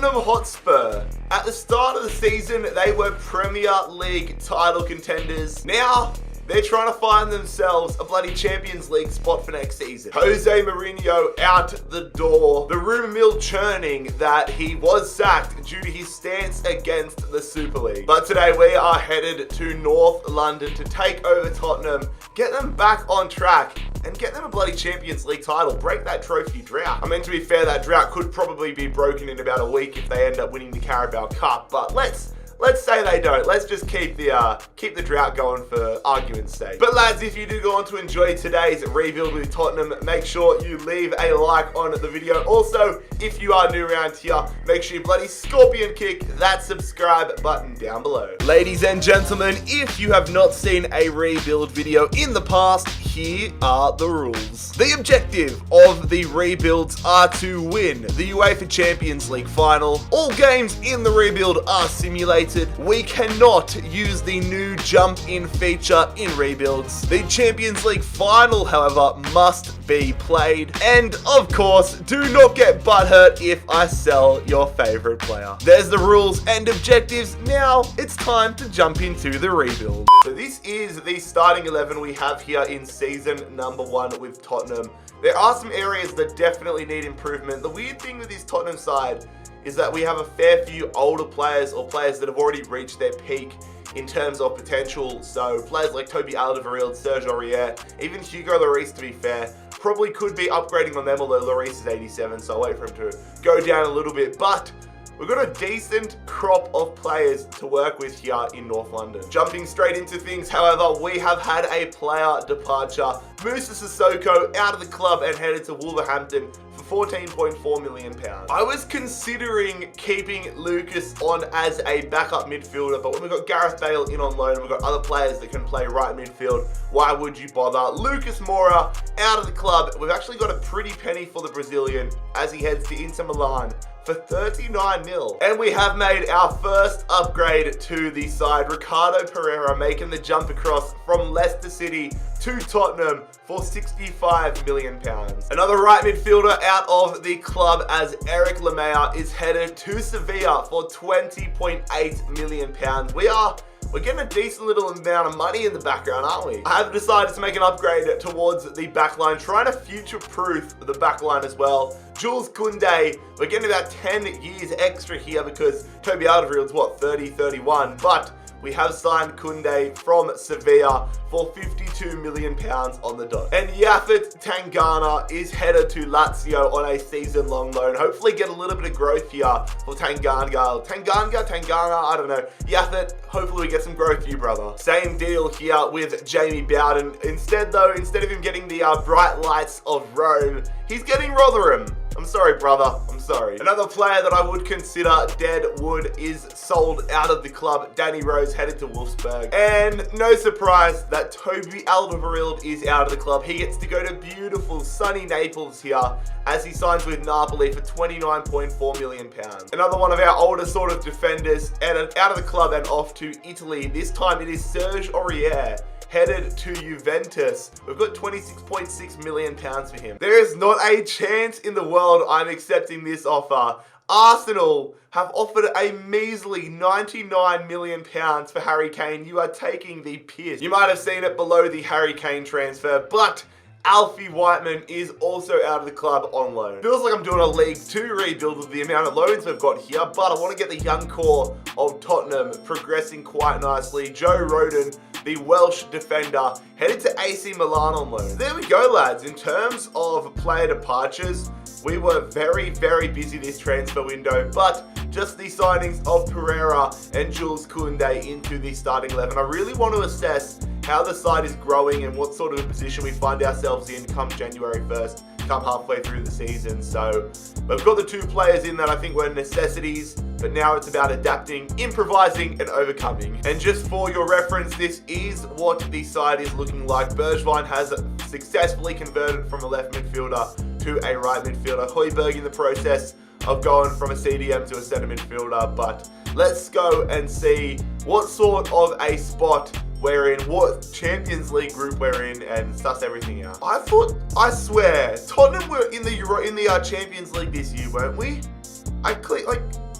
Tottenham Hotspur. At the start of the season, they were Premier League title contenders. Now, they're trying to find themselves a bloody Champions League spot for next season. Jose Mourinho out the door. The rumour mill churning that he was sacked due to his stance against the Super League. But today we are headed to North London to take over Tottenham, get them back on track, and get them a bloody Champions League title. Break that trophy drought. I mean, to be fair, that drought could probably be broken in about a week if they end up winning the Carabao Cup. But let's say they don't. Let's just keep the drought going for argument's sake. But lads, if you do go on to enjoy today's rebuild with Tottenham, make sure you leave a like on the video. Also, if you are new around here, make sure you bloody scorpion kick that subscribe button down below. Ladies and gentlemen, if you have not seen a rebuild video in the past, here are the rules. The objective of the rebuilds are to win the UEFA Champions League final. All games in the rebuild are simulated. We cannot use the new jump in feature in rebuilds. The Champions League final, however, must be played. And of course, do not get butthurt if I sell your favorite player. There's the rules and objectives. Now it's time to jump into the rebuild. So this is the starting 11 we have here in season number 1 with Tottenham. There are some areas that definitely need improvement. The weird thing with this Tottenham side is that we have a fair few older players or players that have already reached their peak in terms of potential. So players like Toby Alderweireld, Serge Aurier, even Hugo Lloris, to be fair, probably could be upgrading on them, although Lloris is 87, so I'll wait for him to go down a little bit. But we've got a decent crop of players to work with here in North London. Jumping straight into things, however, we have had a player departure. Moussa Sissoko out of the club and headed to Wolverhampton for £14.4 million. I was considering keeping Lucas on as a backup midfielder, but when we've got Gareth Bale in on loan, we've got other players that can play right midfield, why would you bother? Lucas Moura out of the club. We've actually got a pretty penny for the Brazilian as he heads to Inter Milan for 39 mil. And we have made our first upgrade to the side. Ricardo Pereira making the jump across from Leicester City to Tottenham for £65 million. Another right midfielder out of the club as Eric Lamela is headed to Sevilla for £20.8 million. We're getting a decent little amount of money in the background, aren't we? I have decided to make an upgrade towards the backline, trying to future-proof the backline as well. Jules Koundé, we're getting about 10 years extra here because Toby Alderweireld's what, 30, 31, but we have signed Koundé from Sevilla for £52 million on the dot. And Yaphet Tangana is headed to Lazio on a season-long loan. Hopefully get a little bit of growth here for Tangana, I don't know. Yaphet, hopefully we get some growth for you, brother. Same deal here with Jamie Bowden. Instead of him getting the bright lights of Rome, he's getting Rotherham. I'm sorry, brother. I'm sorry. Another player that I would consider dead wood is sold out of the club. Danny Rose headed to Wolfsburg. And no surprise that Toby Alderweireld is out of the club. He gets to go to beautiful sunny Naples here as he signs with Napoli for £29.4 million. Another one of our older sort of defenders out of the club and off to Italy. This time it is Serge Aurier, headed to Juventus. We've got £26.6 million for him. There is not a chance in the world I'm accepting this offer. Arsenal have offered a measly £99 million for Harry Kane. You are taking the piss. You might have seen it below the Harry Kane transfer, but Alfie Whiteman is also out of the club on loan. Feels like I'm doing a League 2 rebuild with the amount of loans we've got here, but I want to get the young core of Tottenham progressing quite nicely. Joe Rodon, the Welsh defender, headed to AC Milan on loan. There we go, lads. In terms of player departures, we were very, very busy this transfer window, but just the signings of Pereira and Jules Koundé into the starting 11. I really want to assess how the side is growing and what sort of a position we find ourselves in come January 1st, come halfway through the season. So we've got the 2 players in that I think were necessities, but now it's about adapting, improvising, and overcoming. And just for your reference, this is what the side is looking like. Bergwijn has successfully converted from a left midfielder to a right midfielder. Højbjerg in the process of going from a CDM to a centre midfielder, but let's go and see what sort of a spot we're in, what Champions League group we're in, and suss everything out. I swear, Tottenham were in the Champions League this year, weren't we?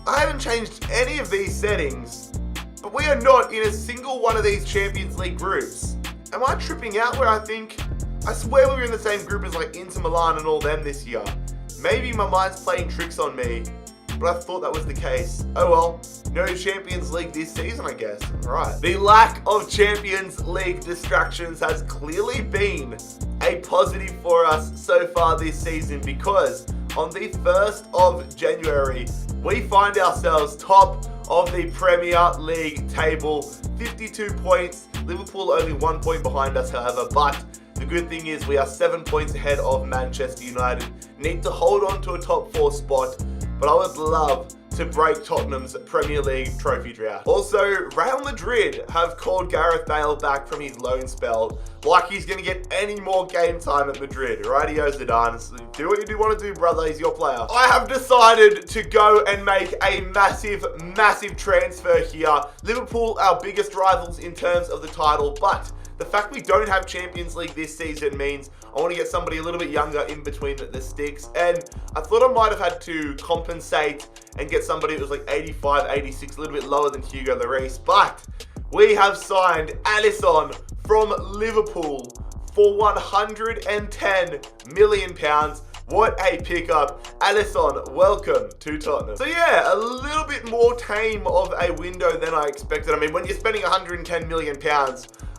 I haven't changed any of these settings, but we are not in a single one of these Champions League groups. Am I tripping out where I swear we were in the same group as like Inter Milan and all them this year. Maybe my mind's playing tricks on me, but I thought that was the case. Oh well, no Champions League this season, I guess. Right. The lack of Champions League distractions has clearly been a positive for us so far this season, because on the 1st of January, we find ourselves top of the Premier League table, 52 points. Liverpool only 1 point behind us, however, but the good thing is we are 7 points ahead of Manchester United. Need to hold on to a top 4 spot, but I would love to break Tottenham's Premier League trophy drought. Also, Real Madrid have called Gareth Bale back from his loan spell, like he's going to get any more game time at Madrid. Rightio Zidane, so do what you do want to do, brother, he's your player. I have decided to go and make a massive transfer here. Liverpool, our biggest rivals in terms of the title, but the fact we don't have Champions League this season means I want to get somebody a little bit younger in between the sticks. And I thought I might have had to compensate and get somebody that was like 85, 86, a little bit lower than Hugo Lloris. But we have signed Alisson from Liverpool for £110 million. What a pickup. Alisson, welcome to Tottenham. So yeah, a little bit more tame of a window than I expected. I mean, when you're spending £110 million,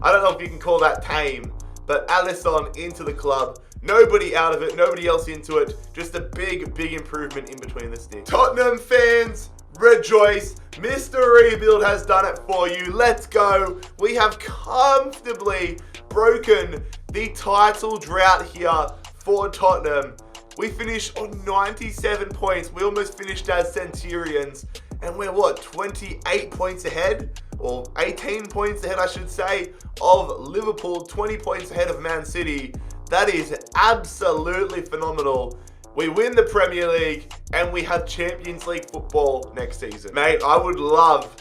I don't know if you can call that tame, but Alisson into the club. Nobody out of it, nobody else into it. Just a big improvement in between the sticks. Tottenham fans, rejoice. Mr. Rebuild has done it for you. Let's go. We have comfortably broken the title drought here for Tottenham. We finished on 97 points. We almost finished as Centurions. And we're what, 28 points ahead? Or 18 points ahead, I should say, of Liverpool, 20 points ahead of Man City. That is absolutely phenomenal. We win the Premier League and we have Champions League football next season. Mate, I would love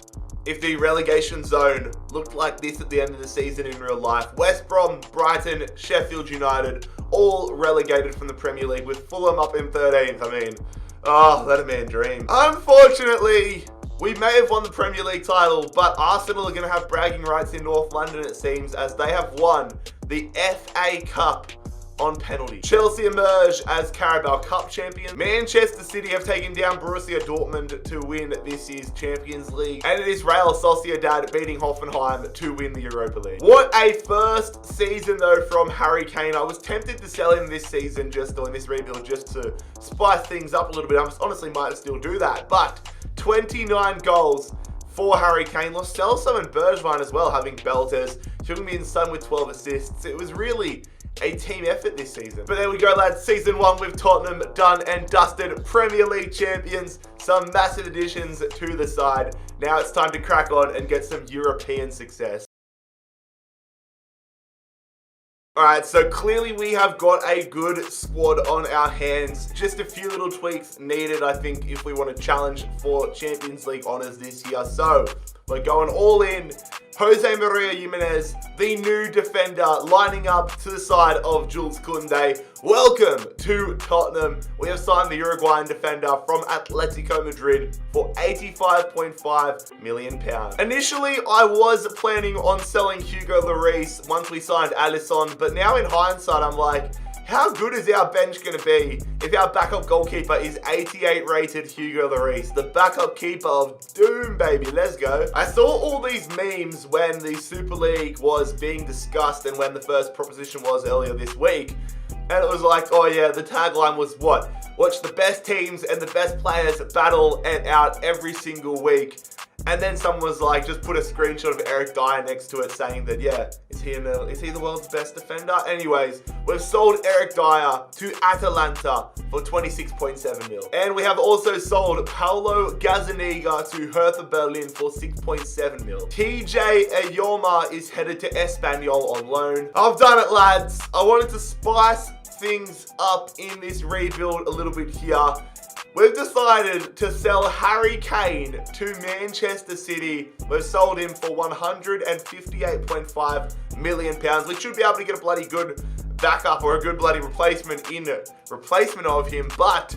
if the relegation zone looked like this at the end of the season in real life. West Brom, Brighton, Sheffield United, all relegated from the Premier League with Fulham up in 13th. I mean, oh, let a man dream. Unfortunately, we may have won the Premier League title, but Arsenal are going to have bragging rights in North London, it seems, as they have won the FA Cup on penalty. Chelsea emerge as Carabao Cup champions. Manchester City have taken down Borussia Dortmund to win this year's Champions League. And it is Real Sociedad beating Hoffenheim to win the Europa League. What a first season though from Harry Kane. I was tempted to sell him this season, just doing this rebuild, just to spice things up a little bit. I honestly might still do that, but 29 goals for Harry Kane. Lo Celso and Bergwijn as well, having belters. Heung-min Son with 12 assists. It was really a team effort this season. But there we go, lads. Season 1 with Tottenham done and dusted. Premier League champions. Some massive additions to the side. Now it's time to crack on and get some European success. Alright, so clearly we have got a good squad on our hands. Just a few little tweaks needed, I think, if we want to challenge for Champions League honours this year. So, we're going all in. Jose Maria Jimenez, the new defender, lining up to the side of Jules Koundé. Welcome to Tottenham. We have signed the Uruguayan defender from Atletico Madrid for £85.5 million. Initially, I was planning on selling Hugo Lloris once we signed Alisson, but now in hindsight, I'm like, how good is our bench going to be if our backup goalkeeper is 88 rated Hugo Lloris, the backup keeper of doom, baby? Let's go. I saw all these memes when the Super League was being discussed and when the first proposition was earlier this week. And it was like, oh yeah, the tagline was what? Watch the best teams and the best players battle it out every single week. And then someone was like, just put a screenshot of Eric Dyer next to it saying that, yeah, is he the world's best defender? Anyways, we've sold Eric Dyer to Atalanta for 26.7 mil. And we have also sold Paulo Gazzaniga to Hertha Berlin for 6.7 mil. TJ Ayoma is headed to Espanyol on loan. I've done it, lads. I wanted to spice things up in this rebuild a little bit here. We've decided to sell Harry Kane to Manchester City. We've sold him for £158.5 million. We should be able to get a bloody good backup or a good bloody replacement of him. But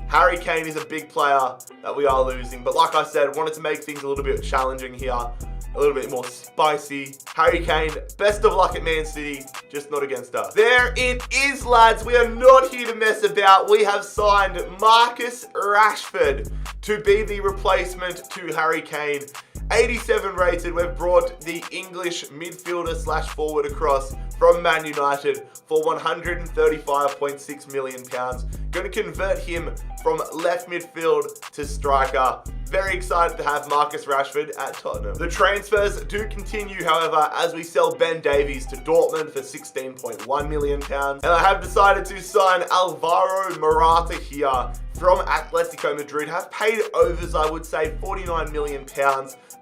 Harry Kane is a big player that we are losing. But like I said, wanted to make things a little bit challenging here. A little bit more spicy. Harry Kane, best of luck at Man City, just not against us. There it is, lads. We are not here to mess about. We have signed Marcus Rashford to be the replacement to Harry Kane. 87 rated. We've brought the English midfielder slash forward across from Man United for £135.6 million. Going to convert him from left midfield to striker. Very excited to have Marcus Rashford at Tottenham. The transfers do continue, however, as we sell Ben Davies to Dortmund for £16.1 million. And I have decided to sign Alvaro Morata here from Atletico Madrid. Have paid overs, I would say, £49 million.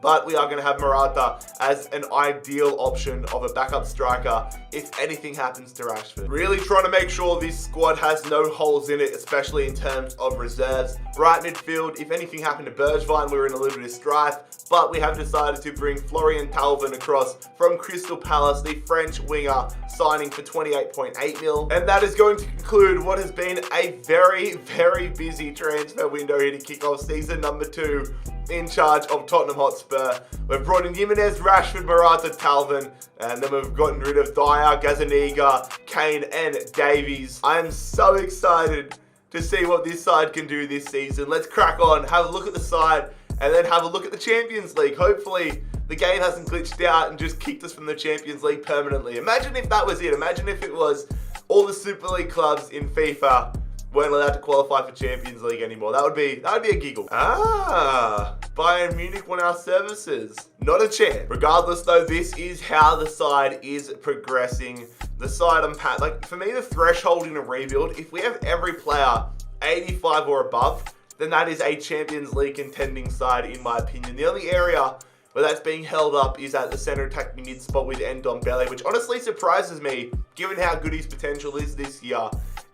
But we are going to have Morata as an ideal option of a backup striker if anything happens to Rashford. Really trying to make sure this squad has no holes in it, especially in terms of reserves. Right midfield, if anything happened to Bergwijn, we were in a little bit of strife. But we have decided to bring Florian Thauvin across from Crystal Palace, the French winger, signing for 28.8 mil. And that is going to conclude what has been a very, very busy transfer window here to kick off season number 2 in charge of Tottenham Hotspur. We've brought in Jimenez, Rashford, Morata, Thauvin, and then we've gotten rid of Dyer, Gazaniga, Kane, and Davies. I am so excited to see what this side can do this season. Let's crack on, have a look at the side, and then have a look at the Champions League. Hopefully, the game hasn't glitched out and just kicked us from the Champions League permanently. Imagine if that was it. Imagine if it was all the Super League clubs in FIFA weren't allowed to qualify for Champions League anymore. That would be a giggle. Bayern Munich want our services. Not a chance. Regardless though, this is how the side is progressing. The side like for me, the threshold in a rebuild, if we have every player 85 or above, then that is a Champions League contending side in my opinion. The only area where that's being held up is at the center attacking mid spot with Ndombele, which honestly surprises me given how good his potential is this year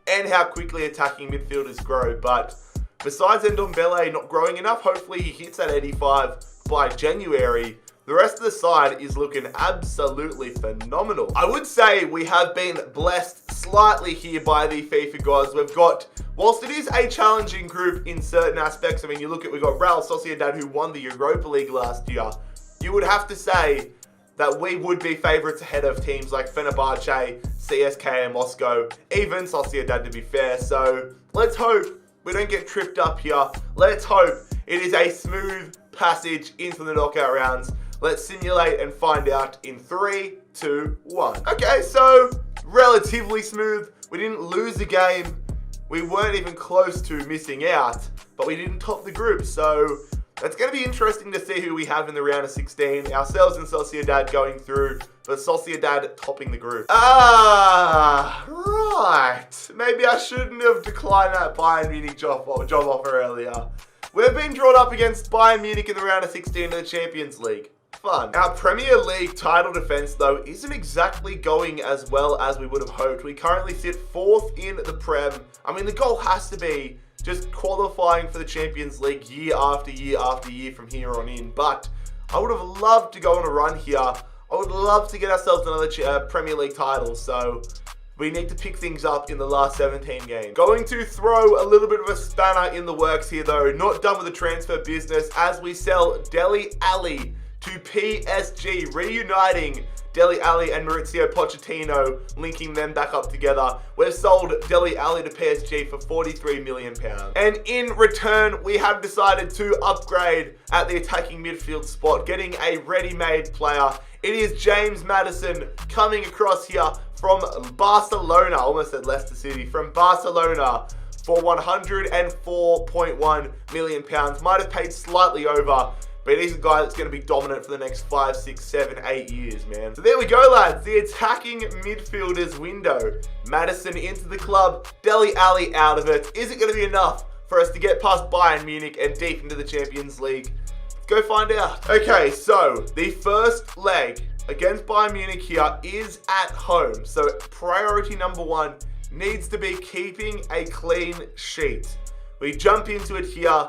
and how quickly attacking midfielders grow. But besides Ndombele not growing enough, hopefully he hits that 85 by January. The rest of the side is looking absolutely phenomenal. I would say we have been blessed slightly here by the FIFA gods. We've got, whilst it is a challenging group in certain aspects, I mean, you look at, we've got Real Sociedad who won the Europa League last year. You would have to say that we would be favourites ahead of teams like Fenerbahce, CSK and Moscow, even Sociedad to be fair. So let's hope we don't get tripped up here. Let's hope it is a smooth passage into the knockout rounds. Let's simulate and find out in 3, 2, 1. Okay, so relatively smooth. We didn't lose the game. We weren't even close to missing out, but we didn't top the group. So it's going to be interesting to see who we have in the round of 16. Ourselves and Sociedad going through, but Sociedad topping the group. Right. Maybe I shouldn't have declined that Bayern Munich job offer earlier. We've been drawn up against Bayern Munich in the round of 16 of the Champions League. Fun. Our Premier League title defense, though, isn't exactly going as well as we would have hoped. We currently sit 4th in the Prem. I mean, the goal has to be just qualifying for the Champions League year after year after year from here on in. But I would have loved to go on a run here. I would love to get ourselves another Premier League title. So we need to pick things up in the last 17 games. Going to throw a little bit of a spanner in the works here, though. Not done with the transfer business as we sell Dele Alli to PSG, reuniting Dele Alli and Maurizio Pochettino, linking them back up together. We've sold Dele Alli to PSG for £43 million. And in return, we have decided to upgrade at the attacking midfield spot, getting a ready-made player. It is James Maddison coming across here from Barcelona, almost said Leicester City, from Barcelona for £104.1 million. Might have paid slightly over, but he's a guy that's going to be dominant for the next 5, 6, 7, 8 years, man. So there we go, lads. The attacking midfielders window. Maddison into the club. Dele Alli out of it. Is it going to be enough for us to get past Bayern Munich and deep into the Champions League? Let's go find out. Okay, so the first leg against Bayern Munich here is at home. So priority number 1 needs to be keeping a clean sheet. We jump into it here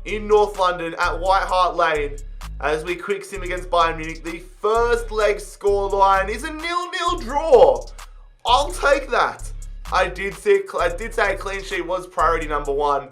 in North London at White Hart Lane as we quick sim against Bayern Munich. The first leg scoreline is a 0-0 draw. I'll take that. I did say a clean sheet was priority number 1.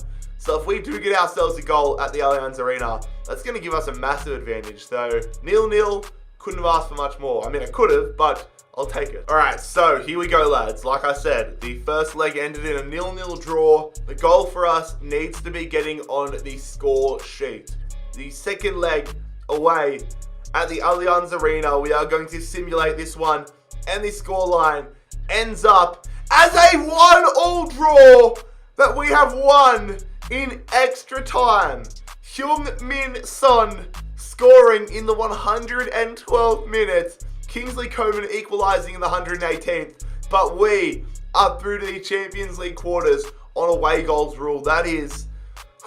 So if we do get ourselves a goal at the Allianz Arena, that's going to give us a massive advantage. So 0-0, couldn't have asked for much more. I mean, I could have, but I'll take it. All right, so here we go, lads. Like I said, the first leg ended in a 0-0 draw. The goal for us needs to be getting on the score sheet. The second leg away at the Allianz Arena, we are going to simulate this one, and the scoreline ends up as a 1-1 draw that we have won in extra time. Heung-min Son scoring in the 112th minute. Kingsley Coman equalising in the 118th. But we are through to the Champions League quarters on away goals rule. That is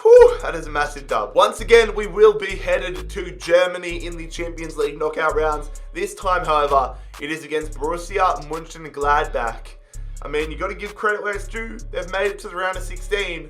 a massive dub. Once again, we will be headed to Germany in the Champions League knockout rounds. This time, however, it is against Borussia Mönchengladbach. I mean, you got to give credit where it's due. They've made it to the round of 16.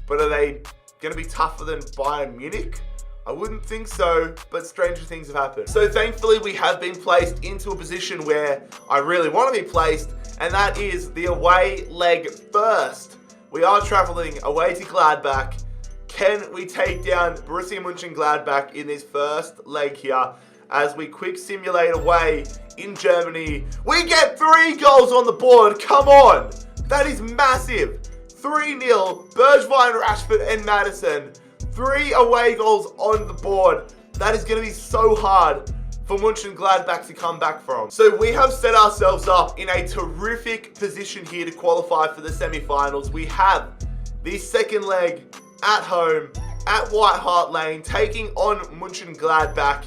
But are they going to be tougher than Bayern Munich? I wouldn't think so, but stranger things have happened. So thankfully, we have been placed into a position where I really want to be placed, and that is the away leg first. We are traveling away to Gladbach. Can we take down Borussia Mönchengladbach in this first leg here? As we quick simulate away in Germany, we get 3 goals on the board. Come on, that is massive. 3-0, Bergwijn, Rashford, and Maddison. 3 away goals on the board. That is going to be so hard for Mönchengladbach to come back from. So we have set ourselves up in a terrific position here to qualify for the semi-finals. We have the second leg at home at White Hart Lane, taking on Mönchengladbach.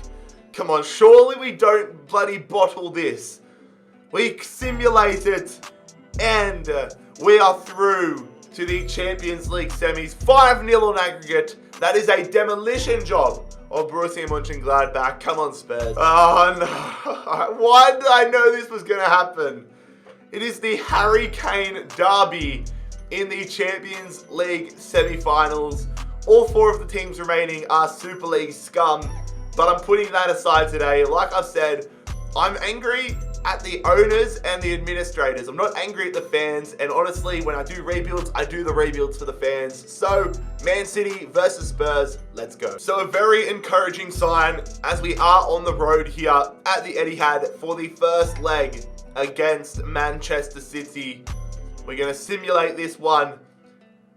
Come on, surely we don't bloody bottle this. We simulate it, and we are through to the Champions League semis. 5-0 on aggregate. That is a demolition job of Borussia Mönchengladbach. Come on, Spurs. Oh, no. Why did I know this was going to happen? It is the Harry Kane derby in the Champions League semi-finals. All 4 of the teams remaining are Super League scum, but I'm putting that aside today. Like I've said, I'm angry at the owners and the administrators. I'm not angry at the fans, and honestly, when I do rebuilds, I do the rebuilds for the fans. So, Man City versus Spurs, let's go. So a very encouraging sign as we are on the road here at the Etihad for the first leg against Manchester City. We're going to simulate this one.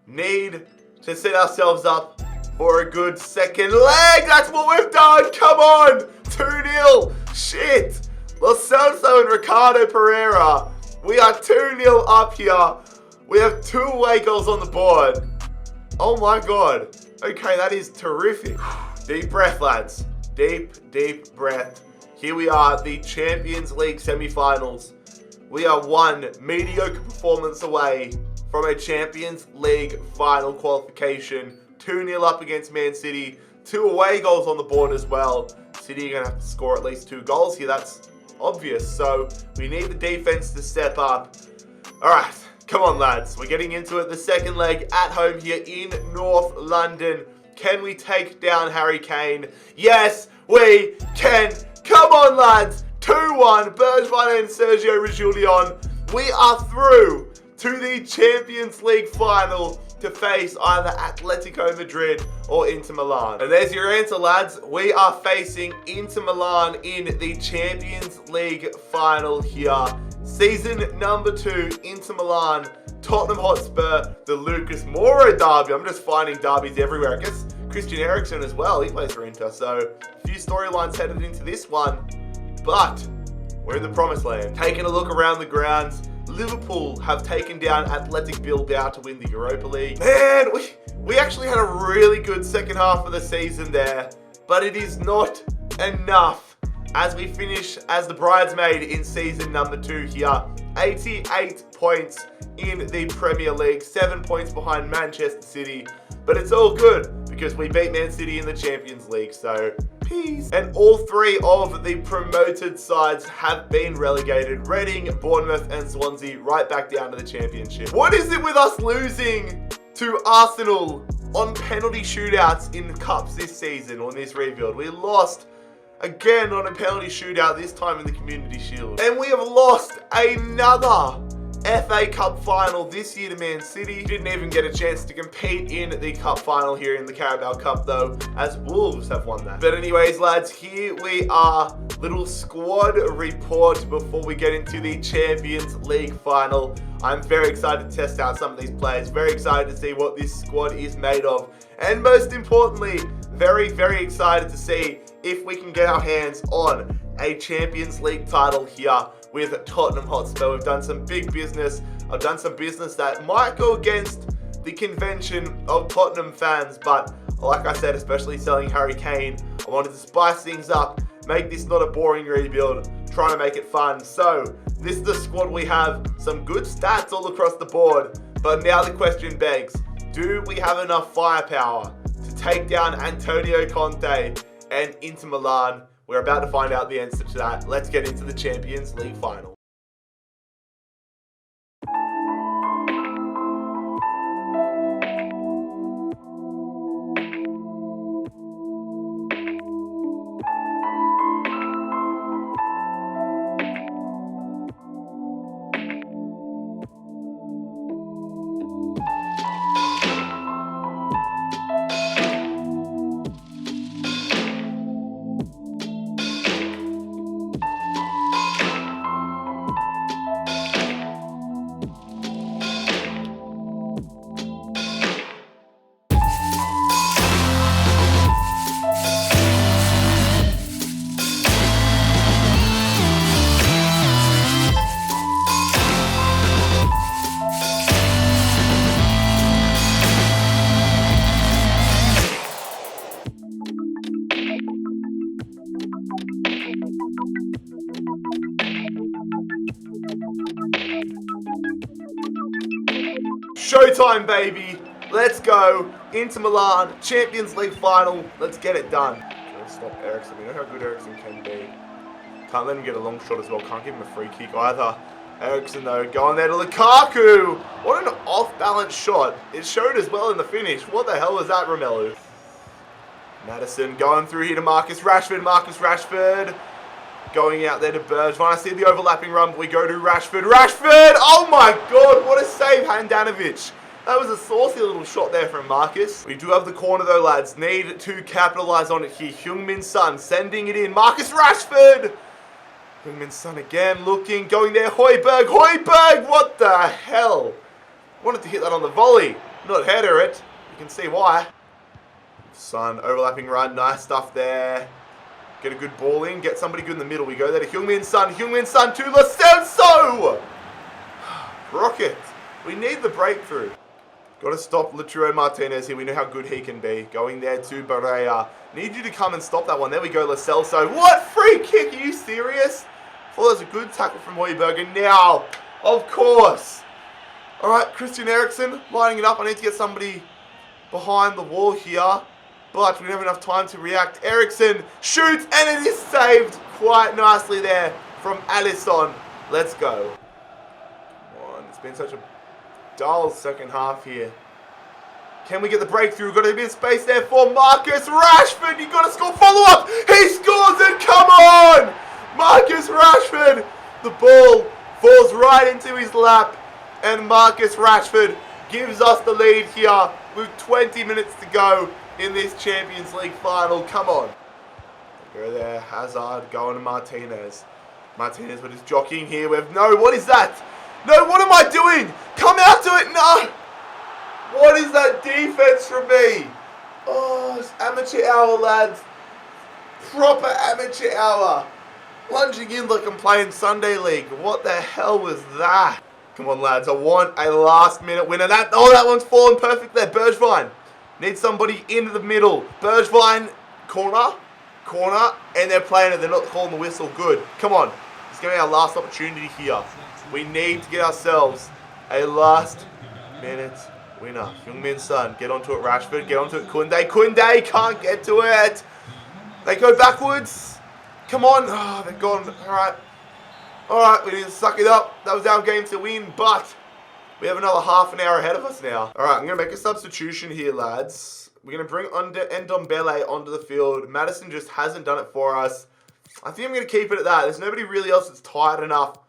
Need to set ourselves up for a good second leg. That's what we've done. Come on. 2-0. Shit. Lo Celso and Ricardo Pereira. We are 2-0 up here. We have 2 away goals on the board. Oh my God. Okay, that is terrific. Deep breath, lads. Deep, deep breath. Here we are, the Champions League semi-finals. We are 1 mediocre performance away from a Champions League final qualification. 2-0 up against Man City. 2 away goals on the board as well. City are going to have to score at least 2 goals here. That's obvious. So we need the defense to step up. All right. Come on, lads. We're getting into it. The second leg at home here in North London. Can we take down Harry Kane? Yes, we can. Come on, lads. 2-1. Bergwijn and Sergio Reguilón. We are through to the Champions League final to face either Atletico Madrid or Inter Milan. And there's your answer, lads. We are facing Inter Milan in the Champions League final here. Season number 2, Inter Milan, Tottenham Hotspur, the Lucas Moura derby. I'm just finding derbies everywhere. I guess Christian Eriksen as well. He plays for Inter. So a few storylines headed into this one. But we're in the promised land. Taking a look around the grounds, Liverpool have taken down Athletic Bilbao to win the Europa League. Man, we actually had a really good second half of the season there, but it is not enough as we finish as the bridesmaid in season number 2 here. 88 points in the Premier League, 7 points behind Manchester City, but it's all good because we beat Man City in the Champions League, so peace. And all 3 of the promoted sides have been relegated. Reading, Bournemouth and Swansea right back down to the Championship. What is it with us losing to Arsenal on penalty shootouts in cups this season on this rebuild? We lost again on a penalty shootout, this time in the Community Shield. And we have lost another FA Cup final this year to Man City. Didn't even get a chance to compete in the cup final here in the Carabao Cup though, as Wolves have won that. But anyways, lads, here we are. Little squad report before we get into the Champions League final. I'm very excited to test out some of these players. Very excited to see what this squad is made of. And most importantly, very, very excited to see if we can get our hands on a Champions League title here with Tottenham Hotspur. We've done some big business. I've done some business that might go against the convention of Tottenham fans, but like I said, especially selling Harry Kane, I wanted to spice things up, make this not a boring rebuild, trying to make it fun. So this is the squad we have. Some good stats all across the board, but now the question begs, do we have enough firepower to take down Antonio Conte and Inter Milan? We're about to find out the answer to that. Let's get into the Champions League final. Showtime, baby. Let's go. Inter Milan, Champions League final. Let's get it done. Let's stop Eriksen. We know how good Eriksen can be. Can't let him get a long shot as well. Can't give him a free kick either. Eriksen, though, going there to Lukaku. What an off-balance shot. It showed as well in the finish. What the hell was that, Romelu? Maddison going through here to Marcus Rashford. Marcus Rashford going out there to Bergwijn. I see the overlapping run, but we go to Rashford. Rashford! Oh my god, what a save, Handanovic. That was a saucy little shot there from Marcus. We do have the corner though, lads. Need to capitalise on it here. Heung-min Son sending it in. Marcus Rashford! Heung-min Son again looking, going there. Højbjerg! Højbjerg! What the hell? Wanted to hit that on the volley, not header it. You can see why. Son, overlapping run. Nice stuff there. Get a good ball in. Get somebody good in the middle. We go there to Heung-min Son. Heung-min Son to Lo Celso! Rocket. We need the breakthrough. Got to stop Lautaro Martinez here. We know how good he can be. Going there to Barea. Need you to come and stop that one. There we go, Lo Celso. What? Free kick? Are you serious? I thought that was a good tackle from Højbjerg. And now, of course. All right, Christian Eriksen lining it up. I need to get somebody behind the wall here. But we don't have enough time to react. Eriksen shoots, and it is saved quite nicely there from Alisson. Let's go. Come on, it's been such a dull second half here. Can we get the breakthrough? Got a bit of space there for Marcus Rashford. You got to score. Follow up. He scores it. Come on, Marcus Rashford. The ball falls right into his lap, and Marcus Rashford gives us the lead here with 20 minutes to go in this Champions League final. Come on. Go there. Hazard going to Martinez. Martinez with his jockeying here. No, what is that? No, what am I doing? Come out to it. No. What is that defense from me? Oh, it's amateur hour, lads. Proper amateur hour. Lunging in like I'm playing Sunday League. What the hell was that? Come on, lads. I want a last-minute winner. That one's fallen perfect there. Bergwijn. Need somebody in the middle. Bergwijn, corner, and they're playing it. They're not calling the whistle. Good. Come on. It's going to be our last opportunity here. We need to get ourselves a last-minute winner. Heung-min Son, get onto it. Rashford, get onto it. Koundé can't get to it. They go backwards. Come on. Oh, they're gone. All right, we need to suck it up. That was our game to win, but we have another half an hour ahead of us now. All right, I'm going to make a substitution here, lads. We're going to bring Ndombele onto the field. Maddison just hasn't done it for us. I think I'm going to keep it at that. There's nobody really else that's tired enough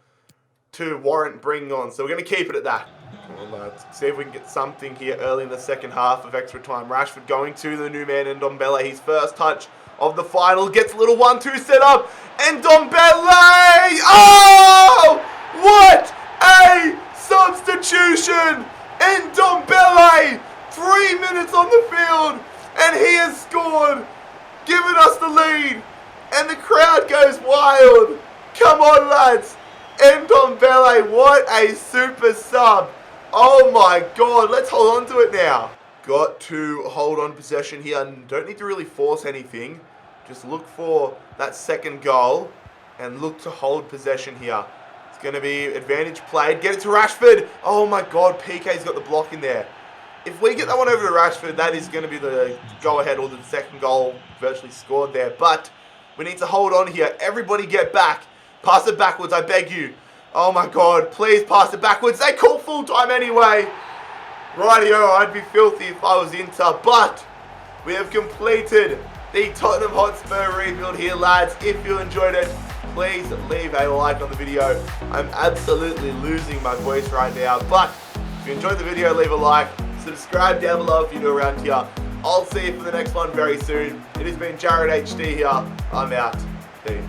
to warrant bringing on. So we're going to keep it at that. Come on, lads. See if we can get something here early in the second half of extra time. Rashford going to the new man, and Ndombele, his first touch of the final. Gets a little 1-2 set up. And Ndombele! Oh! What a substitution! And Ndombele! 3 minutes on the field, and he has scored, giving us the lead. And the crowd goes wild. Come on, lads. And Ndombele, what a super sub. Oh my god, let's hold on to it now. Got to hold on possession here. Don't need to really force anything. Just look for that second goal and look to hold possession here. It's going to be advantage played. Get it to Rashford. Oh my god, PK's got the block in there. If we get that one over to Rashford, that is going to be the go-ahead or the second goal virtually scored there. But we need to hold on here. Everybody get back. Pass it backwards, I beg you. Oh my god, please pass it backwards. They call full time anyway. Rightio, I'd be filthy if I was Inter. But we have completed the Tottenham Hotspur rebuild here, lads. If you enjoyed it, please leave a like on the video. I'm absolutely losing my voice right now. But if you enjoyed the video, leave a like. Subscribe down below if you're new around here. I'll see you for the next one very soon. It has been Jared HD here. I'm out. See you.